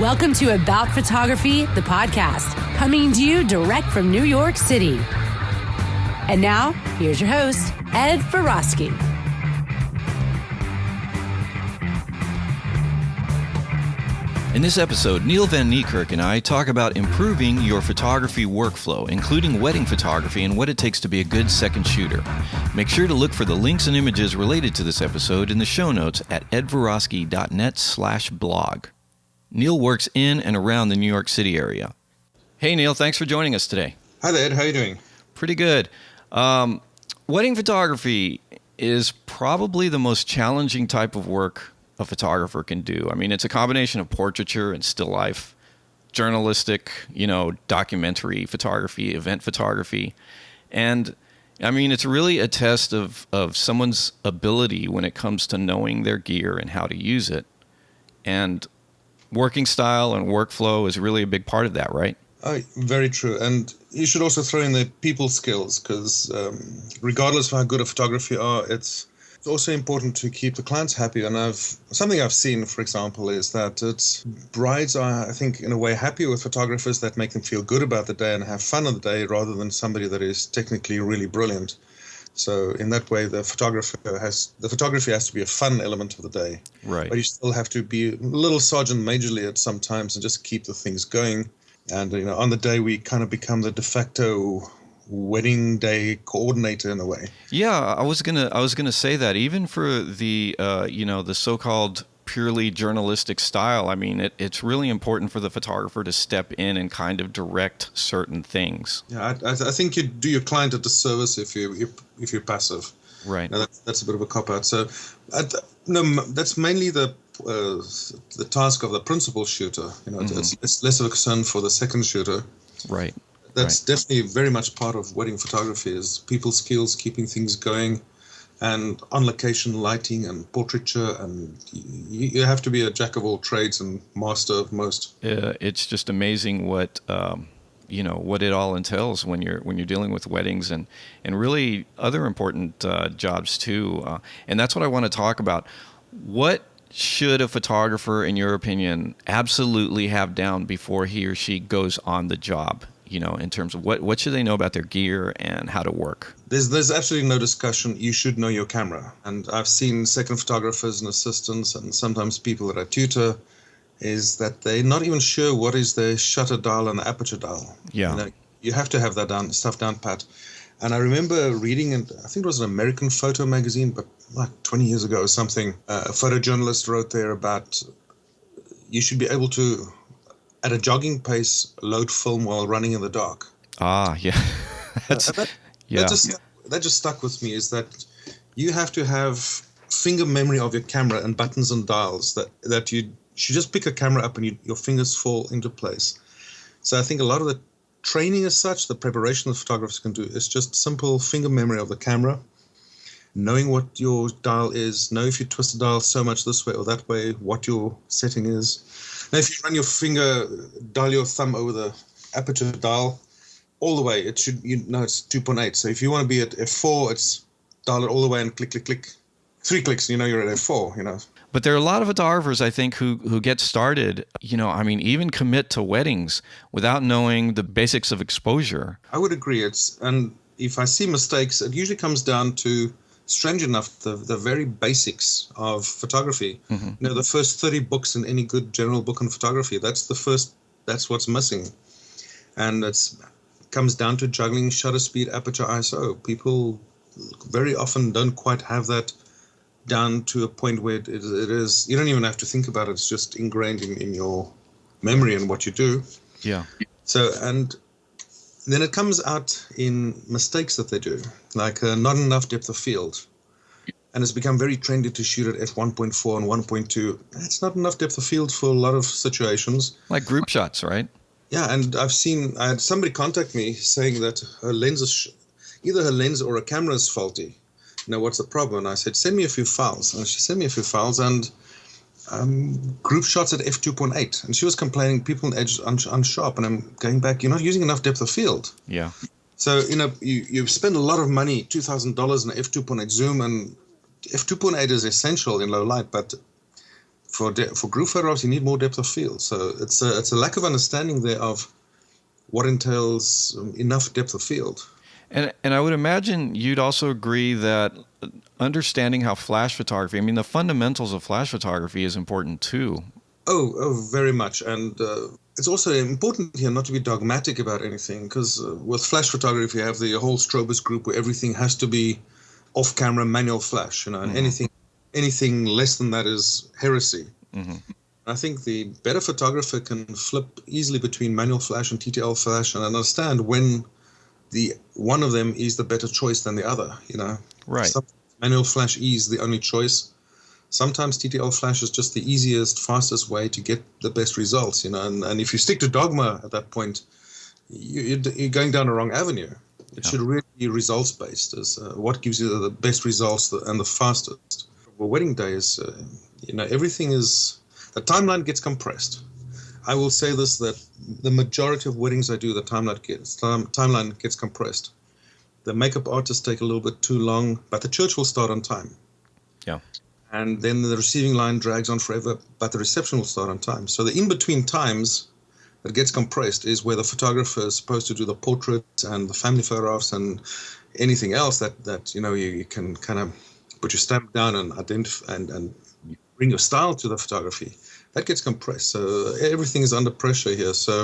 Welcome to About Photography, the podcast, coming to you direct from New York City. And now, here's your host, Ed Verosky. In this episode, Neil van Niekerk and I talk about improving your photography workflow, including wedding photography and what it takes to be a good second shooter. Make sure to look for the links and images related to this episode in the show notes at edverosky.net/blog. Neil works in and around the New York City area. Hey, Neil, thanks for joining us today. Hi there, Ed. How are you doing? Pretty good. Wedding photography is probably the most challenging type of work a photographer can do. I mean, it's a combination of portraiture and still life, journalistic, documentary photography, event photography. And I mean, it's really a test of someone's ability when it comes to knowing their gear and how to use it. And working style and workflow is really a big part of that, right? Very true. And you should also throw in the people skills because regardless of how good a photographer you are, it's also important to keep the clients happy. And something I've seen, for example, is that brides are, I think, in a way happier with photographers that make them feel good about the day and have fun on the day rather than somebody that is technically really brilliant. So in that way, the photography has to be a fun element of the day. Right. But you still have to be a little sergeant majorly at some times and just keep the things going. And on the day we kind of become the de facto wedding day coordinator in a way. Yeah, I was gonna say that even for the the so-called purely journalistic style, I mean, it's really important for the photographer to step in and kind of direct certain things. Yeah, I think you do your client a disservice if you're passive. Right. Now that's a bit of a cop-out. So that's mainly the task of the principal shooter. It's less of a concern for the second shooter. Right. That's definitely very much part of wedding photography is people skills, keeping things going, and on-location lighting and portraiture, and you have to be a jack of all trades and master of most. It's just amazing what what it all entails when you're dealing with weddings and really other important jobs too. And that's what I want to talk about. What should a photographer, in your opinion, absolutely have down before he or she goes on the job? In terms of what should they know about their gear and how to work? There's absolutely no discussion. You should know your camera. And I've seen second photographers and assistants and sometimes people that I tutor is that they're not even sure what is the shutter dial and the aperture dial. Yeah. You have to have that stuff down pat. And I remember reading, I think it was an American photo magazine, but like 20 years ago or something, a photojournalist wrote there about you should be able to, at a jogging pace, load film while running in the dark. Ah, yeah. That just stuck with me, is that you have to have finger memory of your camera and buttons and dials that you should just pick a camera up and your fingers fall into place. So I think a lot of the training as such, the preparation that photographers can do is just simple finger memory of the camera, knowing what your dial is, know if you twist the dial so much this way or that way, what your setting is. Now, if you run your finger, dial your thumb over the aperture dial all the way, it should, it's 2.8. So if you want to be at f4, it's dial it all the way and click, click, click. 3 clicks, you're at f4, But there are a lot of photographers, I think, who get started, even commit to weddings without knowing the basics of exposure. I would agree. And if I see mistakes, it usually comes down to, strange enough, the very basics of photography. Mm-hmm. The first 30 books in any good general book on photography, that's what's missing. And it comes down to juggling shutter speed, aperture, ISO. People very often don't quite have that down to a point where it is, you don't even have to think about it. It's just ingrained in your memory and what you do. Yeah. So, and then it comes out in mistakes that they do, like not enough depth of field. And it's become very trendy to shoot at f1.4 and 1.2. It's not enough depth of field for a lot of situations. Like group shots, right? Yeah, and I had somebody contact me saying that her lens is, either her lens or a camera is faulty. What's the problem? And I said, send me a few files. And she sent me a few files and group shots at f2.8. And she was complaining people in edge unsharp. And I'm going back, you're not using enough depth of field. Yeah. So, you spend a lot of money, $2,000 in f2.8 zoom, and f2.8 is essential in low light, but for group photographs, you need more depth of field. So it's a lack of understanding there of what entails enough depth of field. And I would imagine you'd also agree that understanding how flash photography, I mean, the fundamentals of flash photography is important too. Oh, very much. And it's also important here not to be dogmatic about anything, because with flash photography, you have the whole strobist group where everything has to be off-camera manual flash, and anything less than that is heresy. Mm-hmm. I think the better photographer can flip easily between manual flash and TTL flash and understand when the one of them is the better choice than the other. Right. Sometimes manual flash is the only choice. Sometimes TTL flash is just the easiest, fastest way to get the best results. And if you stick to dogma at that point, you're going down the wrong avenue. It should really be results based, as what gives you the best results and the fastest. For wedding days, everything is. The timeline gets compressed. I will say this, that the majority of weddings I do, the timeline gets compressed. The makeup artists take a little bit too long, but the church will start on time. Yeah. And then the receiving line drags on forever, but the reception will start on time. So the in-between times that gets compressed is where the photographer is supposed to do the portraits and the family photographs and anything else that you can kind of put your stamp down and identify and bring your style to the photography. That gets compressed. So everything is under pressure here. So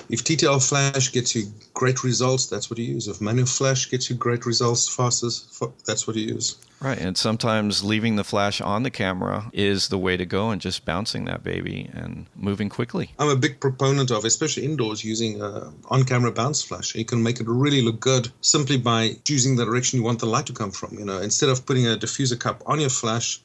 if TTL flash gets you great results, that's what you use. If manual flash gets you great results fastest, that's what you use. Right. And sometimes leaving the flash on the camera is the way to go, and just bouncing that baby and moving quickly. I'm a big proponent of, especially indoors, using on-camera bounce flash. You can make it really look good simply by choosing the direction you want the light to come from. Instead of putting a diffuser cup on your flash,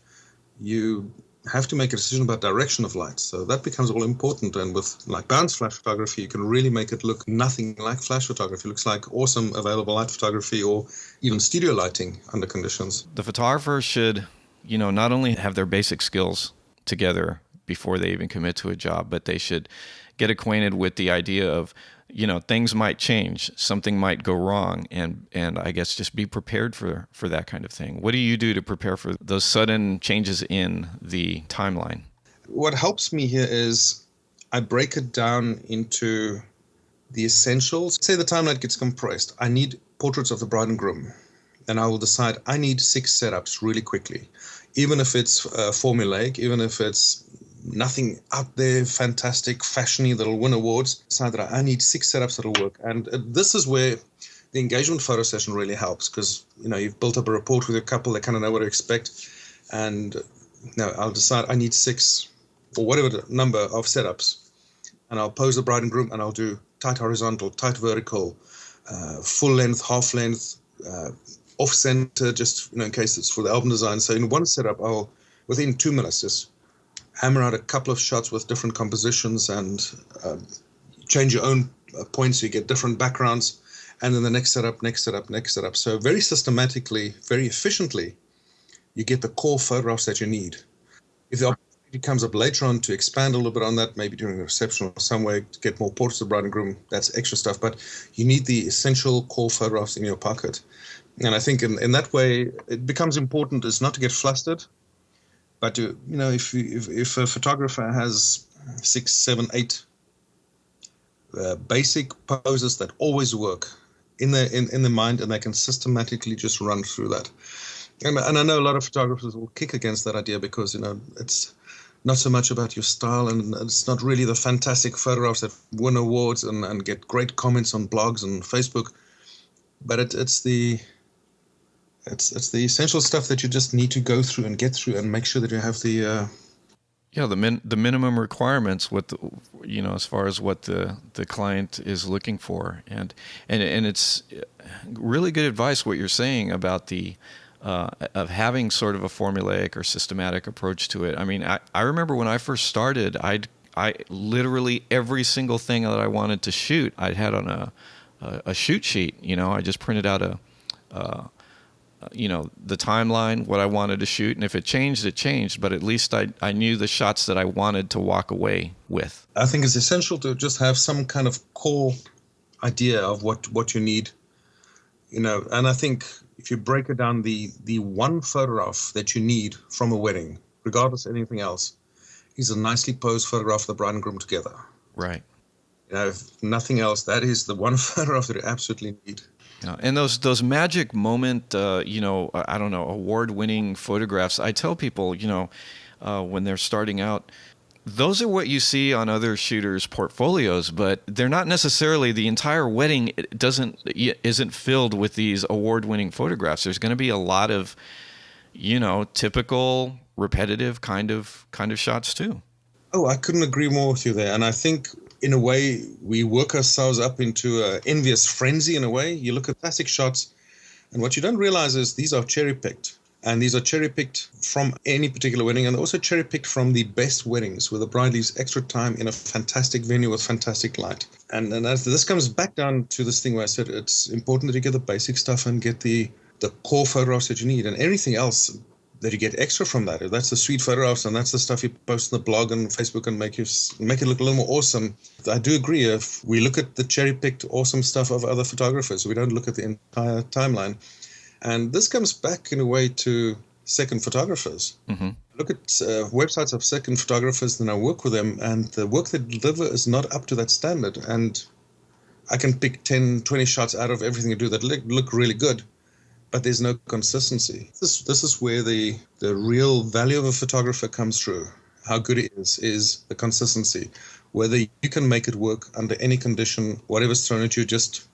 you have to make a decision about direction of light. So that becomes all important. And with bounce flash photography, you can really make it look nothing like flash photography. It looks like awesome available light photography, or even studio lighting under conditions. The photographer should, not only have their basic skills together before they even commit to a job, but they should get acquainted with the idea of, things might change, something might go wrong, and I guess just be prepared for that kind of thing. What do you do to prepare for those sudden changes in the timeline? What helps me here is I break it down into the essentials. Say the timeline gets compressed. I need portraits of the bride and groom. Then I will decide I need 6 setups really quickly, even if it's formulaic, even if it's nothing out there fantastic, fashiony that'll win awards. Decide that I need 6 setups that'll work. And this is where the engagement photo session really helps, because you've built up a rapport with your couple. They kind of know what to expect. And I'll decide I need 6 or whatever the number of setups, and I'll pose the bride and groom, and I'll do tight horizontal, tight vertical, full length, half length, off center, just in case it's for the album design. So in one setup, I'll within 2 minutes just hammer out a couple of shots with different compositions and change your own points so you get different backgrounds. And then the next setup, next setup, next setup. So very systematically, very efficiently, you get the core photographs that you need. If the opportunity comes up later on to expand a little bit on that, maybe during the reception or somewhere to get more portraits of the bride and groom, that's extra stuff. But you need the essential core photographs in your pocket. And I think in that way, it becomes important is not to get flustered, but to, if a photographer has 6, 7, 8 basic poses that always work in the mind, and they can systematically just run through that. And I know a lot of photographers will kick against that idea because, it's not so much about your style, and it's not really the fantastic photographs that win awards and get great comments on blogs and Facebook, but it's the essential stuff that you just need to go through and get through and make sure that you have the the minimum requirements as far as what the client is looking for, and it's really good advice what you're saying about the of having sort of a formulaic or systematic approach to it. I mean, I remember when I first started, I literally every single thing that I wanted to shoot, I had on a shoot sheet. I just printed out the timeline, what I wanted to shoot, and if it changed, it changed, but at least I knew the shots that I wanted to walk away with. I think it's essential to just have some kind of core idea of what you need, and I think if you break it down, the one photograph that you need from a wedding, regardless of anything else, is a nicely posed photograph of the bride and groom together. Right. If nothing else, that is the one photograph that you absolutely need. Yeah, and those magic moment, I don't know, award-winning photographs. I tell people, when they're starting out, those are what you see on other shooters' portfolios, but they're not necessarily the entire wedding. Isn't filled with these award-winning photographs. There's going to be a lot of, typical, repetitive kind of shots too. Oh, I couldn't agree more with you there. And I think, in a way, we work ourselves up into an envious frenzy in a way. You look at classic shots, and what you don't realize is these are cherry-picked. And these are cherry-picked from any particular wedding, and also cherry-picked from the best weddings, where the bride leaves extra time in a fantastic venue with fantastic light. And as this comes back down to this thing where I said it's important that you get the basic stuff and get the core photographs that you need, and everything else that you get extra from that. That's the sweet photographs, and that's the stuff you post on the blog and Facebook and make it look a little more awesome. I do agree. If we look at the cherry-picked awesome stuff of other photographers, we don't look at the entire timeline. And this comes back in a way to second photographers. Mm-hmm. Look at websites of second photographers, then I work with them, and the work they deliver is not up to that standard. And I can pick 10, 20 shots out of everything I do that look really good, but there's no consistency. This is where the real value of a photographer comes through. How good it is the consistency. Whether you can make it work under any condition, whatever's thrown at you, just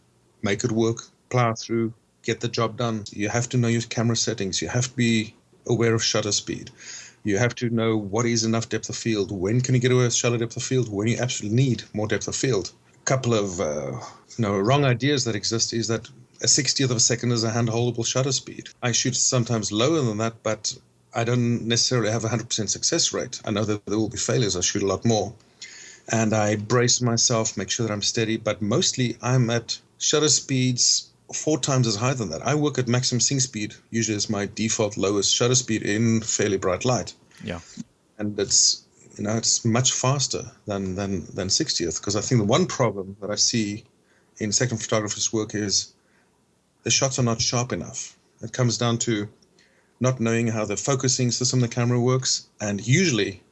make it work, plow through, get the job done. You have to know your camera settings. You have to be aware of shutter speed. You have to know what is enough depth of field. When can you get away with shallow depth of field? When you absolutely need more depth of field. A couple of wrong ideas that exist is that a 60th of a second is a hand-holdable shutter speed. I shoot sometimes lower than that, but I don't necessarily have a 100% success rate. I know that there will be failures. I shoot a lot more. And I brace myself, make sure that I'm steady, but mostly I'm at shutter speeds 4 times as high than that. I work at maximum sync speed, usually as my default lowest shutter speed in fairly bright light. Yeah. And it's much faster than 60th, because I think the one problem that I see in second photographers' work is the shots are not sharp enough. It comes down to not knowing how the focusing system of the camera works, and usually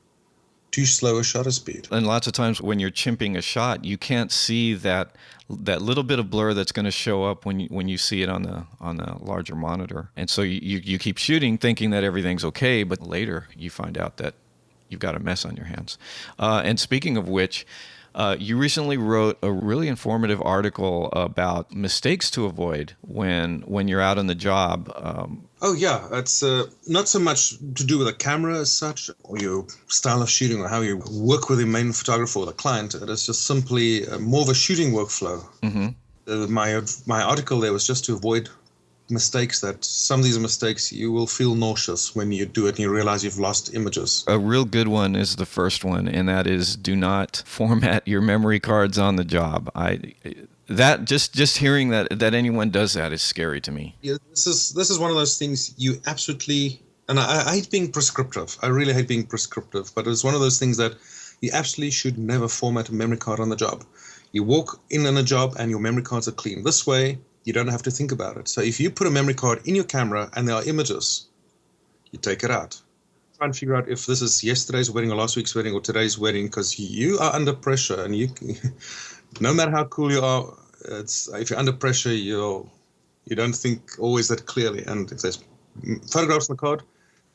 too slow a shutter speed. And lots of times when you're chimping a shot, you can't see that little bit of blur that's going to show up when you see it on the larger monitor. And so you keep shooting thinking that everything's okay, but later you find out that you've got a mess on your hands. And speaking of which, you recently wrote a really informative article about mistakes to avoid when you're out on the job. It's not so much to do with a camera as such, or your style of shooting, or how you work with the main photographer or the client. It is just simply more of a shooting workflow. Mm-hmm. My article there was just to avoid mistakes. That some of these mistakes you will feel nauseous when you do it and you realize you've lost images. A real good one is the first one, and that is do not format your memory cards on the job. Just hearing that anyone does that is scary to me. Yeah, this is one of those things you absolutely, and I hate being prescriptive. I really hate being prescriptive, but it's one of those things that you absolutely should never format a memory card on the job. You walk in on a job and your memory cards are clean. This way, you don't have to think about it. So if you put a memory card in your camera and there are images, you take it out. Try and figure out if this is yesterday's wedding or last week's wedding or today's wedding, because you are under pressure, and no matter how cool you are, if you're under pressure, you don't think always that clearly. And if there's photographs on the card,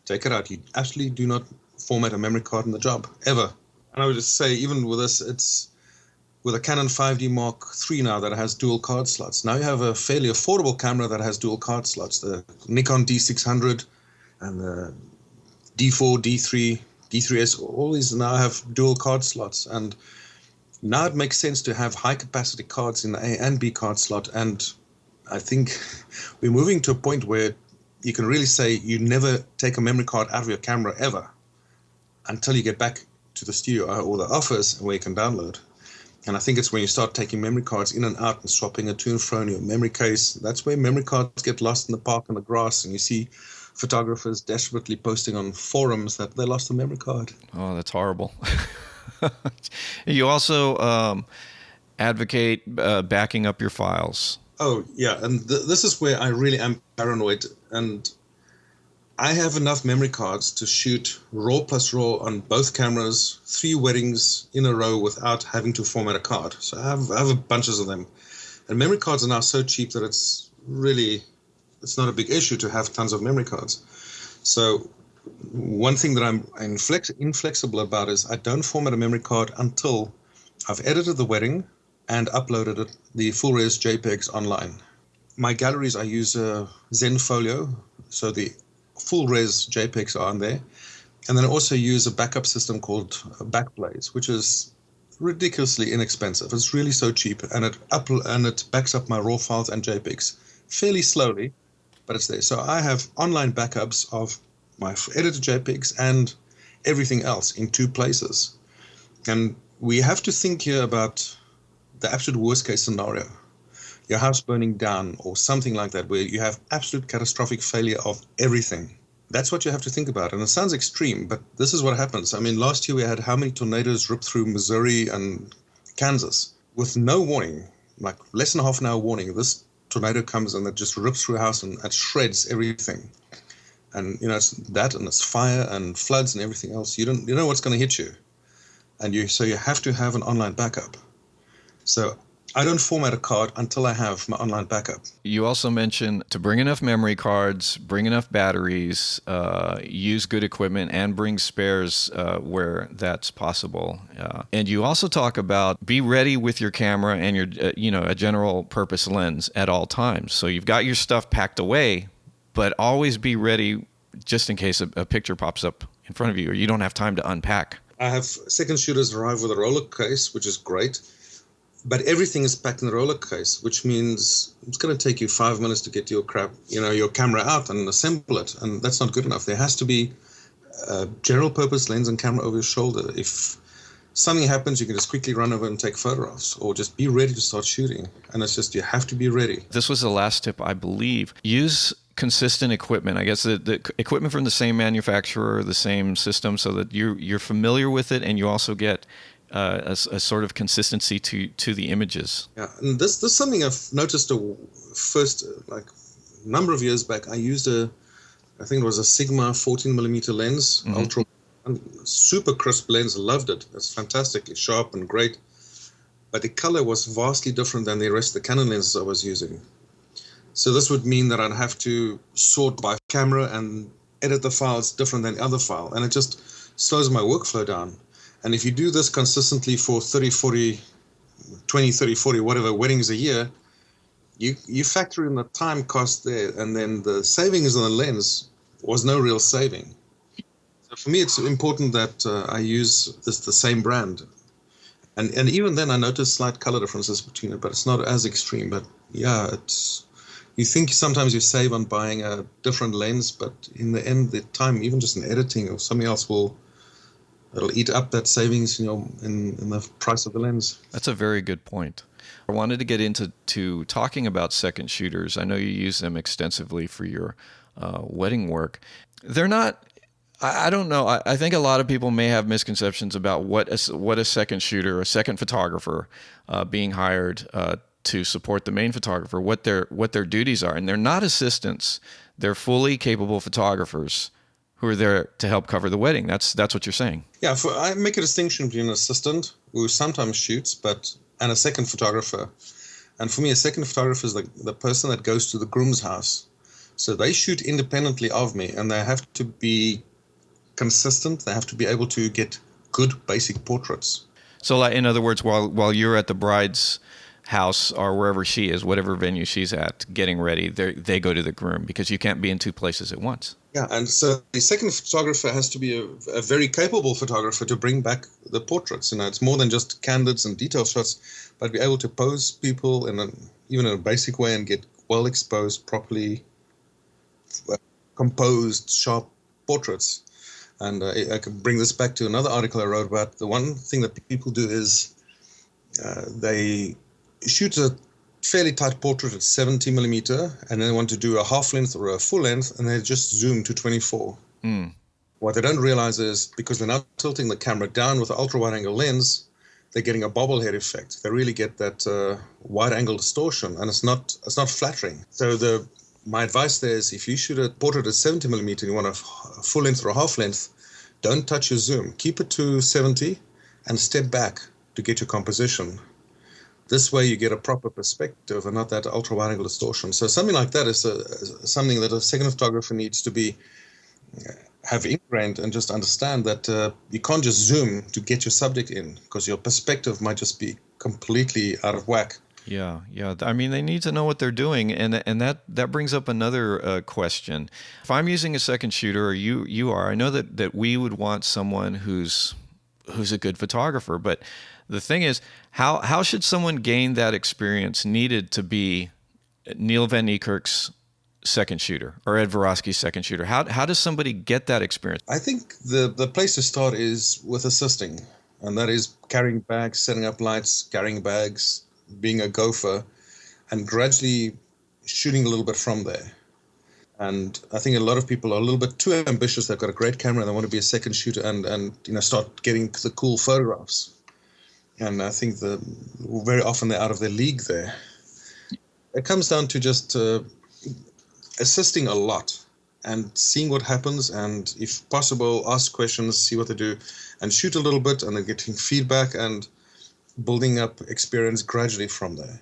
take it out. You absolutely do not format a memory card in the job, ever. And I would just say, even with this, it's with a Canon 5D Mark III now that has dual card slots. Now you have a fairly affordable camera that has dual card slots. The Nikon D600 and the D4, D3, D3S, all these now have dual card slots. And now it makes sense to have high capacity cards in the A and B card slot. And I think we're moving to a point where you can really say you never take a memory card out of your camera ever until you get back to the studio or the office where you can download. And I think it's when you start taking memory cards in and out and swapping it to and fro in your memory case, that's where memory cards get lost in the park and the grass, and you see photographers desperately posting on forums that they lost a memory card. Oh, that's horrible. You also advocate backing up your files. Oh, yeah, and this is where I really am paranoid, and I have enough memory cards to shoot RAW plus RAW on both cameras, 3 weddings in a row without having to format a card. So I have bunches of them. And memory cards are now so cheap that it's not a big issue to have tons of memory cards. So one thing that I'm inflexible about is I don't format a memory card until I've edited the wedding and uploaded the full res JPEGs online. My galleries, I use Zenfolio, so the full res JPEGs are on there. And then I also use a backup system called Backblaze, which is ridiculously inexpensive. It's really so cheap, and it backs up my RAW files and JPEGs fairly slowly, but it's there. So I have online backups of my edited JPEGs and everything else in 2 places. And we have to think here about the absolute worst case scenario. Your house burning down or something like that, where you have absolute catastrophic failure of everything. That's what you have to think about. And it sounds extreme, but this is what happens. I mean, last year we had how many tornadoes rip through Missouri and Kansas with no warning, like less than half an hour warning. This tornado comes and it just rips through a house and it shreds everything. And, it's that, and it's fire and floods and everything else. You know what's going to hit you. So you have to have an online backup. So I don't format a card until I have my online backup. You also mentioned to bring enough memory cards, bring enough batteries, use good equipment, and bring spares where that's possible. And you also talk about be ready with your camera and your, a general purpose lens at all times. So you've got your stuff packed away, but always be ready just in case a picture pops up in front of you or you don't have time to unpack. I have second shooters arrive with a roller case, which is great. But everything is packed in the roller case, which means it's going to take you 5 minutes to get your your camera out and assemble it. And that's not good enough. There has to be a general purpose lens and camera over your shoulder. If something happens, you can just quickly run over and take photographs or just be ready to start shooting. And it's just, you have to be ready. This was the last tip, I believe. Use consistent equipment. I guess the equipment from the same manufacturer, the same system, so that you're familiar with it and you also get a sort of consistency to the images. Yeah, and this is something I've noticed first, like a number of years back. I used I think it was a Sigma 14mm lens, ultra, super crisp lens. Loved it. It's fantastically sharp and great. But the color was vastly different than the rest of the Canon lenses I was using. So this would mean that I'd have to sort by camera and edit the files different than the other file. And it just slows my workflow down. And if you do this consistently for 30, 40, 20, 30, 40, whatever weddings a year, you factor in the time cost there, and then the savings on the lens was no real saving. So for me, it's important that I use the same brand. And even then, I notice slight color differences between it, but it's not as extreme. But yeah, you think sometimes you save on buying a different lens, but in the end, the time, even just in editing or something else, it'll eat up that savings, in the price of the lens. That's a very good point. I wanted to get into talking about second shooters. I know you use them extensively for your wedding work. They're not, I don't know. I think a lot of people may have misconceptions about what a second shooter, a second photographer being hired to support the main photographer, what their duties are. And they're not assistants. They're fully capable photographers who are there to help cover the wedding. That's what you're saying. Yeah, I make a distinction between an assistant who sometimes shoots, and a second photographer. And for me, a second photographer is the person that goes to the groom's house. So they shoot independently of me, and they have to be consistent. They have to be able to get good basic portraits. So, like, in other words, while you're at the bride's house or wherever she is, whatever venue she's at, getting ready, they go to the groom, because you can't be in 2 places at once. Yeah, and so the second photographer has to be a very capable photographer to bring back the portraits. It's more than just candids and detail shots, but be able to pose people even in a basic way and get well exposed, properly composed, sharp portraits. And I can bring this back to another article I wrote about. The one thing that people do is they shoot a fairly tight portrait at 70mm, and then they want to do a half length or a full length, and they just zoom to 24. What they don't realize is, because they're not tilting the camera down with an ultra wide angle lens, they're getting a bobblehead effect. They really get that wide angle distortion, and it's not flattering. So the my advice there is if you shoot a portrait at 70 millimeter and you want a full length or a half length, don't touch your zoom. Keep it to 70 and step back to get your composition. This way you get a proper perspective and not that ultra wide angle distortion. So something like that is something that a second photographer needs to have ingrained and just understand that you can't just zoom to get your subject in because your perspective might just be completely out of whack. Yeah. I mean, they need to know what they're doing, and that brings up another question. If I'm using a second shooter, or you are, I know that we would want someone who's a good photographer, but the thing is, how should someone gain that experience needed to be Neil van Niekerk's second shooter or Ed Verosky's second shooter? How does somebody get that experience? I think the place to start is with assisting, and that is carrying bags, setting up lights, carrying bags, being a gopher, and gradually shooting a little bit from there. And I think a lot of people are a little bit too ambitious. They've got a great camera and they want to be a second shooter and start getting the cool photographs. And I think very often they're out of their league there. It comes down to just assisting a lot and seeing what happens, and if possible, ask questions, see what they do, and shoot a little bit, and then getting feedback and building up experience gradually from there.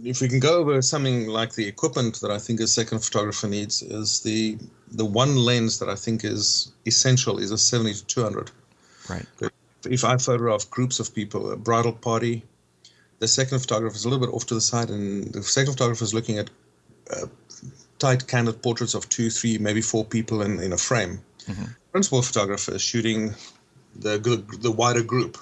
If we can go over something like the equipment that I think a second photographer needs, is the one lens that I think is essential is a 70 to 200. Right. If I photograph groups of people, a bridal party, the second photographer is a little bit off to the side, and the second photographer is looking at tight, candid portraits of 2, 3, maybe 4 people in a frame. Mm-hmm. Principal photographer is shooting the wider group.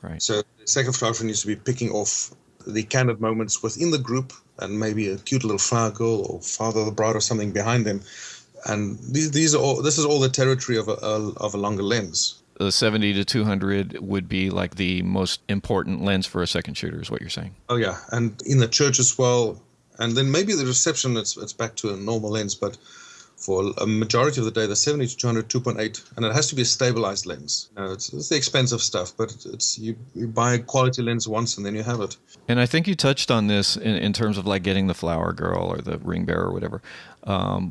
Right. So the second photographer needs to be picking off the candid moments within the group and maybe a cute little flower girl or father of the bride or something behind them. And this is all the territory of a longer lens. The 70 to 200 would be like the most important lens for a second shooter, is what you're saying. Oh yeah, and in the church as well. And then maybe the reception, it's back to a normal lens, but for a majority of the day, the 70 to 200, 2.8, and it has to be a stabilized lens. It's the expensive stuff, but you buy a quality lens once and then you have it. And I think you touched on this in terms of like getting the flower girl or the ring bearer or whatever.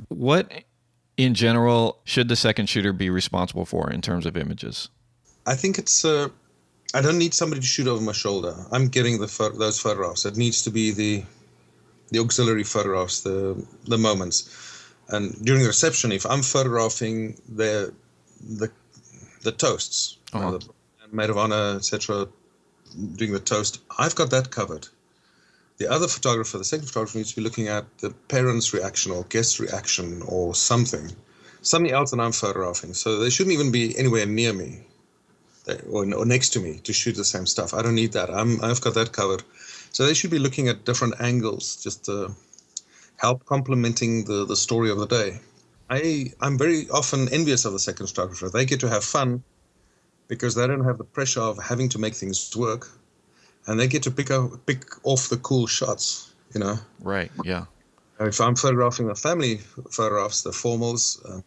What, in general, should the second shooter be responsible for in terms of images? I think I don't need somebody to shoot over my shoulder. I'm getting those photographs. It needs to be the auxiliary photographs, the moments. And during the reception, if I'm photographing the toasts, the maid of honor, etc., doing the toast, I've got that covered. The other photographer, the second photographer, needs to be looking at the parents' reaction or guest reaction or something else that I'm photographing. So they shouldn't even be anywhere near me or next to me to shoot the same stuff. I don't need that. I've got that covered. So they should be looking at different angles just to help complementing the story of the day. I'm very often envious of the second photographer. They get to have fun because they don't have the pressure of having to make things work, and they get to pick off the cool shots, Right, yeah. If I'm photographing the family photographs, the formals,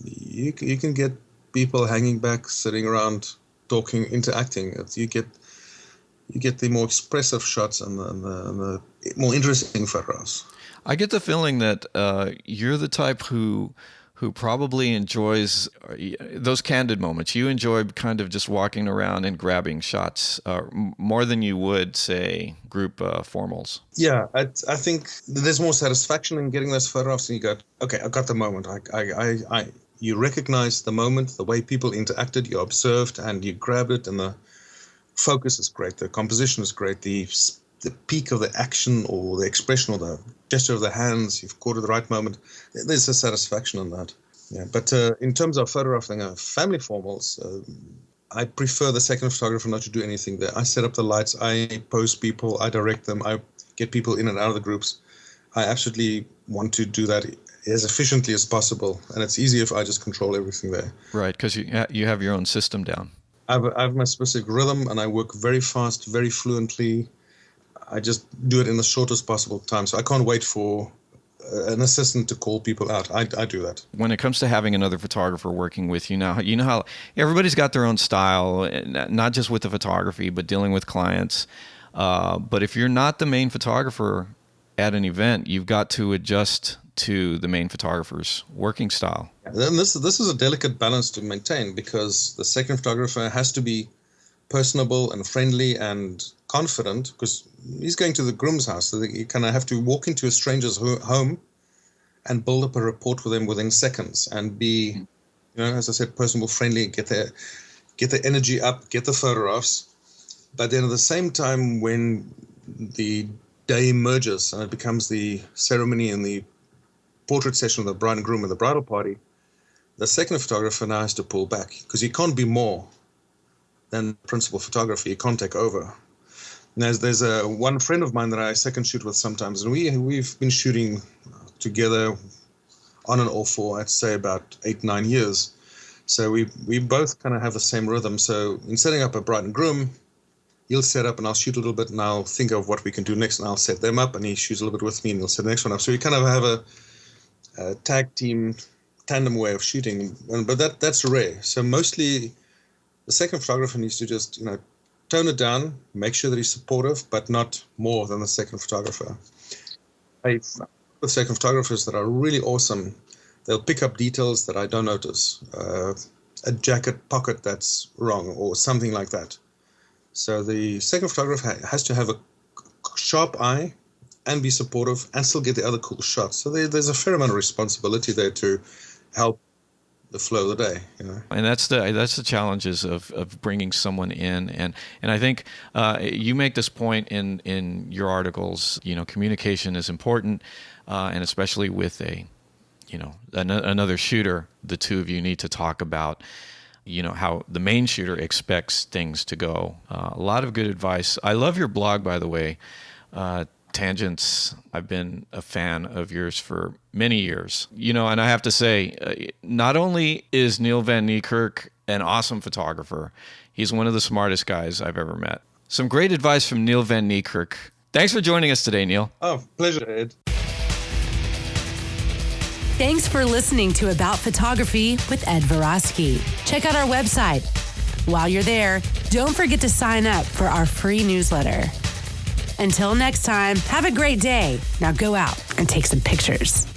you can get people hanging back, sitting around, talking, interacting. You get the more expressive shots and the more interesting photographs. I get the feeling that you're the type who probably enjoys those candid moments. You enjoy kind of just walking around and grabbing shots more than you would, say, group formals. Yeah, I think there's more satisfaction in getting those photographs, and you go, okay, I got the moment. You recognize the moment, the way people interacted, you observed, and you grabbed it, and the focus is great, the composition is great, the peak of the action or the expression or the gesture of the hands, you've caught at the right moment. There's a satisfaction in that. Yeah, but in terms of photographing family formals, I prefer the second photographer not to do anything there. I set up the lights, I pose people, I direct them, I get people in and out of the groups. I absolutely want to do that as efficiently as possible, and it's easier if I just control everything there. Right, because you have your own system down. I have my specific rhythm, and I work very fast, very fluently. I just do it in the shortest possible time, so I can't wait for an assistant to call people out. I do that. When it comes to having another photographer working with you now, you know how everybody's got their own style, not just with the photography, but dealing with clients. But if you're not the main photographer, at an event, you've got to adjust to the main photographer's working style. And then this is a delicate balance to maintain, because the second photographer has to be personable and friendly and confident, because he's going to the groom's house. So you kind of have to walk into a stranger's home and build up a rapport with them within seconds, and be, as I said, personable, friendly, get the energy up, get the photographs. But then at the same time, when the day merges and it becomes the ceremony and the portrait session of the bride and groom and the bridal party, the second photographer now has to pull back, because he can't be more than principal photographer. He can't take over. And there's one friend of mine that I second shoot with sometimes, and we've been shooting together on and off for, I'd say, about 8-9 years. So we both kind of have the same rhythm. So in setting up a bride and groom, he'll set up and I'll shoot a little bit, and I'll think of what we can do next, and I'll set them up, and he shoots a little bit with me, and he'll set the next one up. So we kind of have a tag team, tandem way of shooting, but that's rare. So mostly the second photographer needs to just, tone it down, make sure that he's supportive, but not more than the second photographer. The second photographers that are really awesome, they'll pick up details that I don't notice, a jacket pocket that's wrong or something like that. So the second photographer has to have a sharp eye and be supportive and still get the other cool shots. So there's a fair amount of responsibility there to help the flow of the day, And that's the challenges of bringing someone in, and I think you make this point in your articles. Communication is important, and especially with another shooter, the two of you need to talk about how the main shooter expects things to go. A lot of good advice. I love your blog, by the way. Tangents. I've been a fan of yours for many years. And I have to say, not only is Neil van Niekerk an awesome photographer, he's one of the smartest guys I've ever met. Some great advice from Neil van Niekerk. Thanks for joining us today, Neil. Oh, pleasure, Ed. Thanks for listening to About Photography with Ed Verosky. Check out our website. While you're there, don't forget to sign up for our free newsletter. Until next time, have a great day. Now go out and take some pictures.